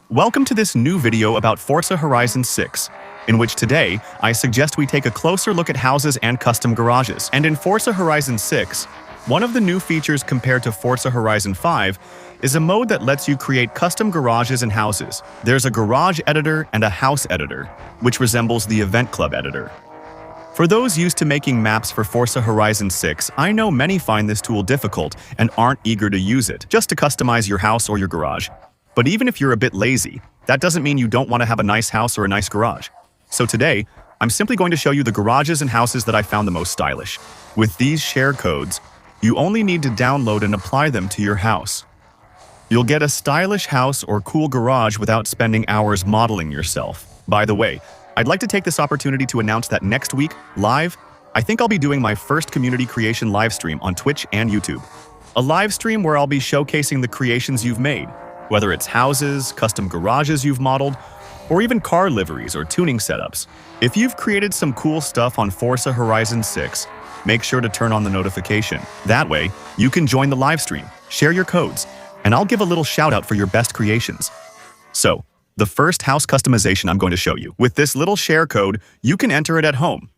Welcome to this new video about Forza Horizon 6, in which today I suggest we take a closer look at houses and custom garages. And in Forza Horizon 6, one of the new features compared to Forza Horizon 5 is a mode that lets you create custom garages and houses. There's a garage editor and a house editor, which resembles the Event Club editor. For those used to making maps for Forza Horizon 6, I know many find this tool difficult and aren't eager to use it, just to customize your house or your garage. But even if you're a bit lazy, that doesn't mean you don't want to have a nice house or a nice garage. So today, I'm simply going to show you the garages and houses that I found the most stylish. With these share codes, you only need to download and apply them to your house. You'll get a stylish house or cool garage without spending hours modeling yourself. By the way, I'd like to take this opportunity to announce that next week, live, I think I'll be doing my first community creation live stream on Twitch and YouTube. A live stream where I'll be showcasing the creations you've made, whether it's houses, custom garages you've modeled, or even car liveries or tuning setups. If you've created some cool stuff on Forza Horizon 6, make sure to turn on the notification. That way, you can join the live stream, share your codes, and I'll give a little shout out for your best creations. So, the first house customization I'm going to show you. With this little share code, you can enter it at home.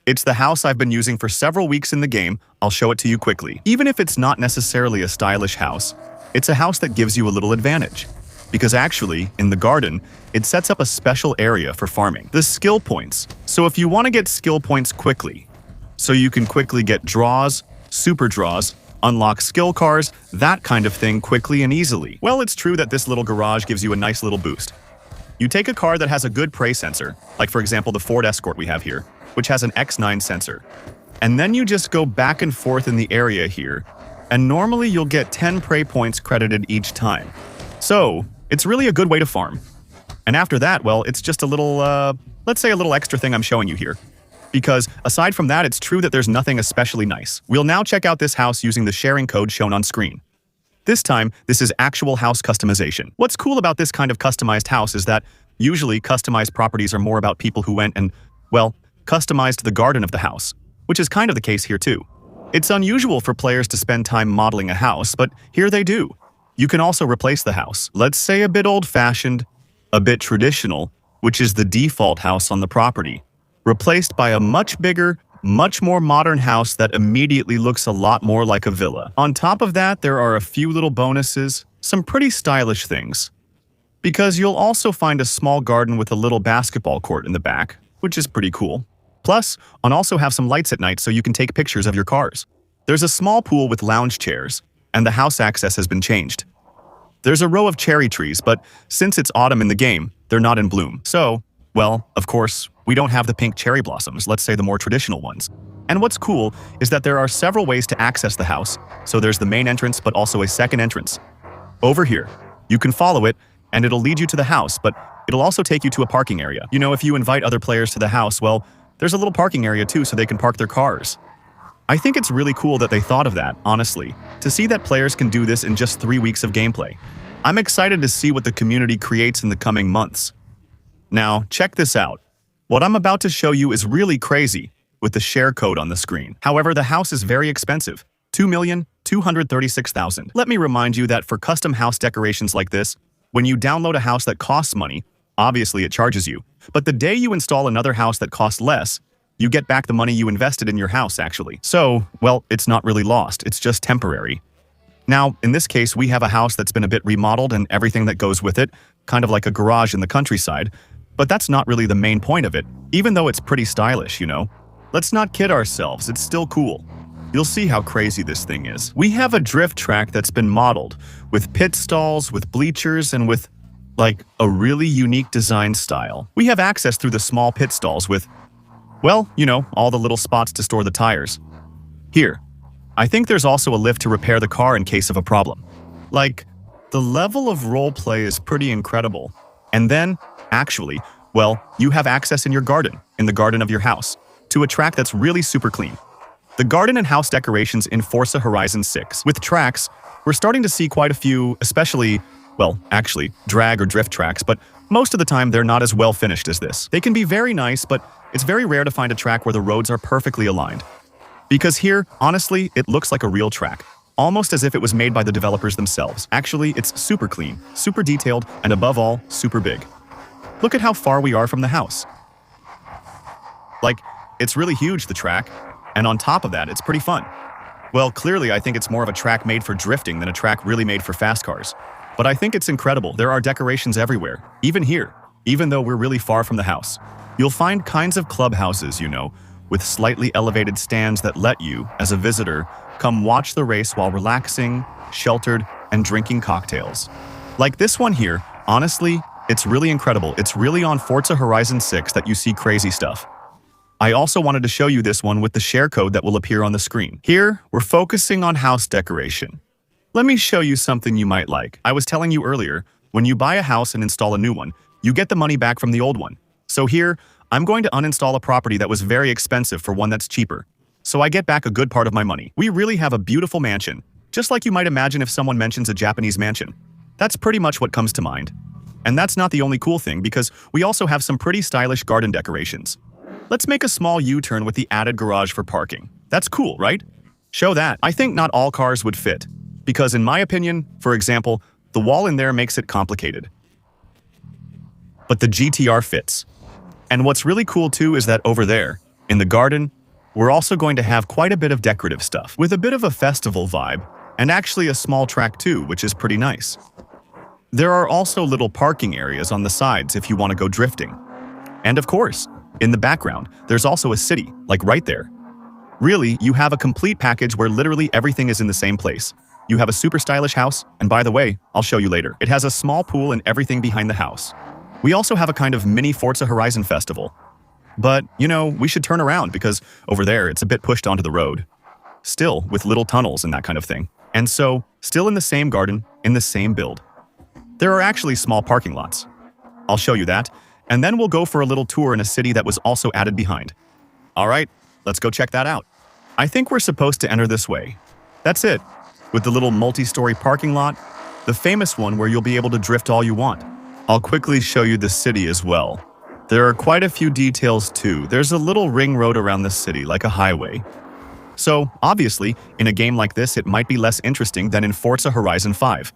It's the house I've been using for several weeks in the game. I'll show it to you quickly. Even if it's not necessarily a stylish house, it's a house that gives you a little advantage. Because actually, in the garden, it sets up a special area for farming. The skill points. So if you want to get skill points quickly, so you can quickly get draws, super draws, unlock skill cars, that kind of thing quickly and easily. Well, it's true that this little garage gives you a nice little boost. You take a car that has a good prey sensor, like for example the Ford Escort we have here, which has an X9 sensor. And then you just go back and forth in the area here, and normally you'll get 10 prey points credited each time. So, it's really a good way to farm. And after that, well, it's just a little, let's say a little extra thing I'm showing you here. Because aside from that, it's true that there's nothing especially nice. We'll now check out this house using the sharing code shown on screen. This time, this is actual house customization. What's cool about this kind of customized house is that usually customized properties are more about people who went and, well, customized the garden of the house, which is kind of the case here too. It's unusual for players to spend time modeling a house, but here they do. You can also replace the house. Let's say a bit old-fashioned, a bit traditional, which is the default house on the property, replaced by a much bigger, much more modern house that immediately looks a lot more like a villa. On top of that, there are a few little bonuses, some pretty stylish things. Because you'll also find a small garden with a little basketball court in the back, which is pretty cool. Plus, I'll also have some lights at night so you can take pictures of your cars. There's a small pool with lounge chairs, and the house access has been changed. There's a row of cherry trees, but since it's autumn in the game, they're not in bloom. So, well, of course, we don't have the pink cherry blossoms, let's say the more traditional ones. And what's cool is that there are several ways to access the house, so there's the main entrance but also a second entrance. Over here, you can follow it, and it'll lead you to the house, but it'll also take you to a parking area. You know, if you invite other players to the house, well, there's a little parking area too so they can park their cars. I think it's really cool that they thought of that, honestly, to see that players can do this in just 3 weeks of gameplay. I'm excited to see what the community creates in the coming months. Now, check this out. What I'm about to show you is really crazy with the share code on the screen. However, the house is very expensive, $2,236,000. Let me remind you that for custom house decorations like this, when you download a house that costs money, obviously it charges you. But the day you install another house that costs less, you get back the money you invested in your house, actually. So, well, it's not really lost, it's just temporary. Now, in this case, we have a house that's been a bit remodeled and everything that goes with it, kind of like a garage in the countryside. But that's not really the main point of it, even though it's pretty stylish, you know? Let's not kid ourselves, it's still cool. You'll see how crazy this thing is. We have a drift track that's been modeled, with pit stalls, with bleachers, and with, like, a really unique design style. We have access through the small pit stalls with, well, you know, all the little spots to store the tires. Here, I think there's also a lift to repair the car in case of a problem. Like, the level of roleplay is pretty incredible. And then, actually, well, you have access in your garden, in the garden of your house, to a track that's really super clean. The garden and house decorations in Forza Horizon 6. With tracks, we're starting to see quite a few, especially, well, actually, drag or drift tracks, but most of the time they're not as well finished as this. They can be very nice, but it's very rare to find a track where the roads are perfectly aligned. Because here, honestly, it looks like a real track. almost as if it was made by the developers themselves. Actually, it's super clean, super detailed, and above all, super big. Look at how far we are from the house. Like, it's really huge, the track, and on top of that, it's pretty fun. Well, clearly I think it's more of a track made for drifting than a track really made for fast cars. But I think it's incredible. There are decorations everywhere, even here, even though we're really far from the house. You'll find kinds of clubhouses, with slightly elevated stands that let you, as a visitor, come watch the race while relaxing, sheltered, and drinking cocktails. Like this one here, honestly, it's really incredible. It's really on Forza Horizon 6 that you see crazy stuff. I also wanted to show you this one with the share code that will appear on the screen. Here, we're focusing on house decoration. Let me show you something you might like. I was telling you earlier, when you buy a house and install a new one, you get the money back from the old one. So here, I'm going to uninstall a property that was very expensive for one that's cheaper. So I get back a good part of my money. We really have a beautiful mansion, just like you might imagine if someone mentions a Japanese mansion. That's pretty much what comes to mind. And that's not the only cool thing, because we also have some pretty stylish garden decorations. Let's make a small U-turn with the added garage for parking. That's cool, right? Show that. I think not all cars would fit, because in my opinion, for example, the wall in there makes it complicated. But the GTR fits. And what's really cool too is that over there, in the garden, we're also going to have quite a bit of decorative stuff, with a bit of a festival vibe, and actually a small track too, which is pretty nice. There are also little parking areas on the sides if you want to go drifting. And of course, in the background, there's also a city, like right there. Really, you have a complete package where literally everything is in the same place. You have a super stylish house, and by the way, I'll show you later. It has a small pool and everything behind the house. We also have a kind of mini Forza Horizon festival. But, we should turn around because over there it's a bit pushed onto the road. Still, with little tunnels and that kind of thing. And so, still in the same garden, in the same build. There are actually small parking lots. I'll show you that, and then we'll go for a little tour in a city that was also added behind. Alright, let's go check that out. I think we're supposed to enter this way. That's it, with the little multi-story parking lot, the famous one where you'll be able to drift all you want. I'll quickly show you the city as well. There are quite a few details too. There's a little ring road around the city, like a highway. So, obviously, in a game like this, it might be less interesting than in Forza Horizon 5.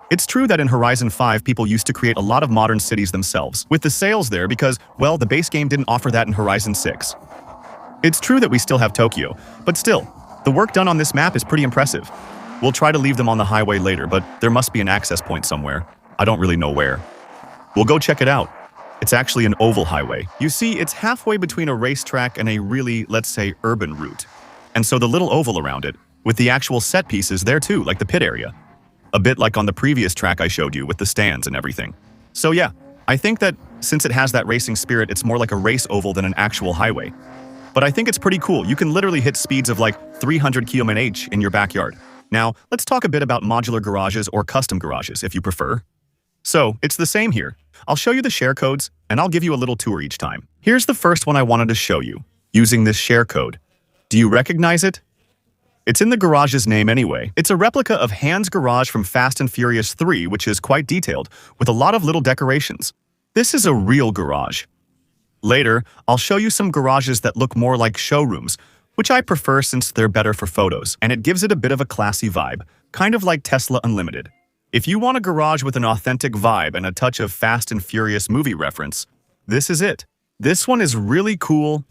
It's true that in Horizon 5, people used to create a lot of modern cities themselves, with the sales there because, well, the base game didn't offer that in Horizon 6. It's true that we still have Tokyo, but still, the work done on this map is pretty impressive. We'll try to leave them on the highway later, but there must be an access point somewhere. I don't really know where. We'll go check it out. It's actually an oval highway. You see, it's halfway between a racetrack and a really, let's say, urban route. And so the little oval around it, with the actual set pieces there too, like the pit area. A bit like on the previous track I showed you with the stands and everything. So yeah, I think that since it has that racing spirit, it's more like a race oval than an actual highway. But I think it's pretty cool. You can literally hit speeds of like 300 km/h in your backyard. Now, let's talk a bit about modular garages or custom garages if you prefer. So, it's the same here. I'll show you the share codes, and I'll give you a little tour each time. Here's the first one I wanted to show you, using this share code. Do you recognize it? It's in the garage's name anyway. It's a replica of Hans' garage from Fast and Furious 3, which is quite detailed, with a lot of little decorations. This is a real garage. Later, I'll show you some garages that look more like showrooms, which I prefer since they're better for photos, and it gives it a bit of a classy vibe, kind of like Tesla Unlimited. If you want a garage with an authentic vibe and a touch of Fast and Furious movie reference, this is it. This one is really cool.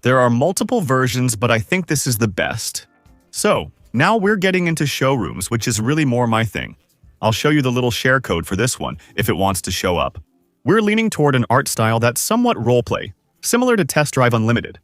There are multiple versions, but I think this is the best. So, now we're getting into showrooms, which is really more my thing. I'll show you the little share code for this one, if it wants to show up. We're leaning toward an art style that's somewhat roleplay, similar to Test Drive Unlimited.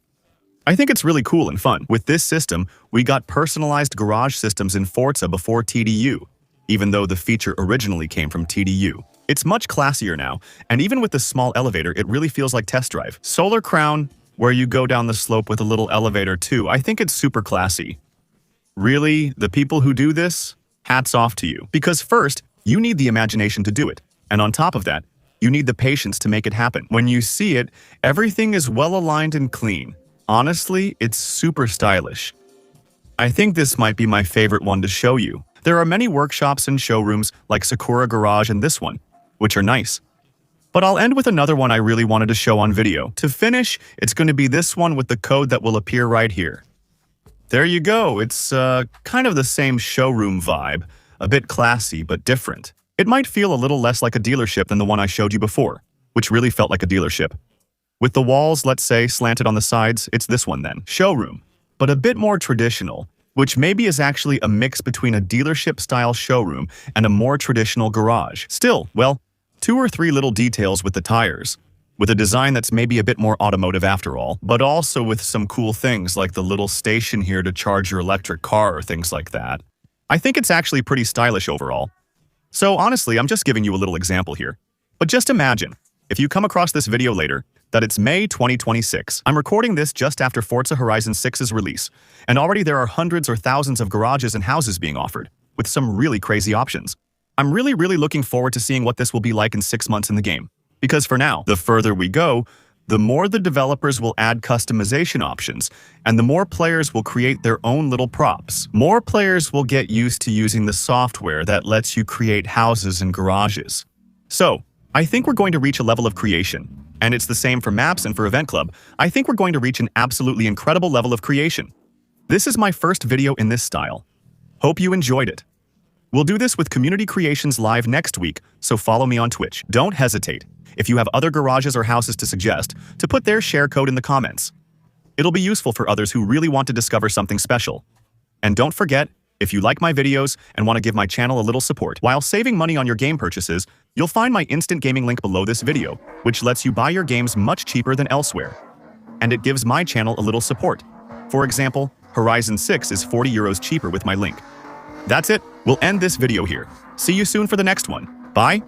I think it's really cool and fun. With this system, we got personalized garage systems in Forza before TDU, even though the feature originally came from TDU. It's much classier now, and even with the small elevator, it really feels like Test Drive. Solar Crown, where you go down the slope with a little elevator too, I think it's super classy. Really, the people who do this, hats off to you. Because first, you need the imagination to do it, and on top of that, you need the patience to make it happen. When you see it, everything is well aligned and clean. Honestly, it's super stylish. I think this might be my favorite one to show you. There are many workshops and showrooms like Sakura Garage and this one, which are nice. But I'll end with another one I really wanted to show on video. To finish, it's going to be this one with the code that will appear right here. There you go. It's kind of the same showroom vibe, a bit classy but different. It might feel a little less like a dealership than the one I showed you before, which really felt like a dealership. With the walls, let's say, slanted on the sides, it's this one then, showroom, but a bit more traditional, which maybe is actually a mix between a dealership-style showroom and a more traditional garage. Still, well, 2 or 3 little details with the tires, with a design that's maybe a bit more automotive after all, but also with some cool things like the little station here to charge your electric car or things like that. I think it's actually pretty stylish overall. So honestly, I'm just giving you a little example here. But just imagine, if you come across this video later, that it's May 2026. I'm recording this just after Forza Horizon 6's release, and already there are hundreds or thousands of garages and houses being offered, with some really crazy options. I'm really looking forward to seeing what this will be like in 6 months in the game. Because for now, the further we go, the more the developers will add customization options, and the more players will create their own little props. More players will get used to using the software that lets you create houses and garages. So, I think we're going to reach a level of creation, and it's the same for maps and for Event Club. I think we're going to reach an absolutely incredible level of creation. This is my first video in this style. Hope you enjoyed it. We'll do this with Community Creations live next week, so follow me on Twitch. Don't hesitate, if you have other garages or houses to suggest, to put their share code in the comments. It'll be useful for others who really want to discover something special. And don't forget, if you like my videos and want to give my channel a little support while saving money on your game purchases, you'll find my instant gaming link below this video, which lets you buy your games much cheaper than elsewhere. And it gives my channel a little support. For example, Horizon 6 is 40 euros cheaper with my link. That's it. We'll end this video here. See you soon for the next one. Bye.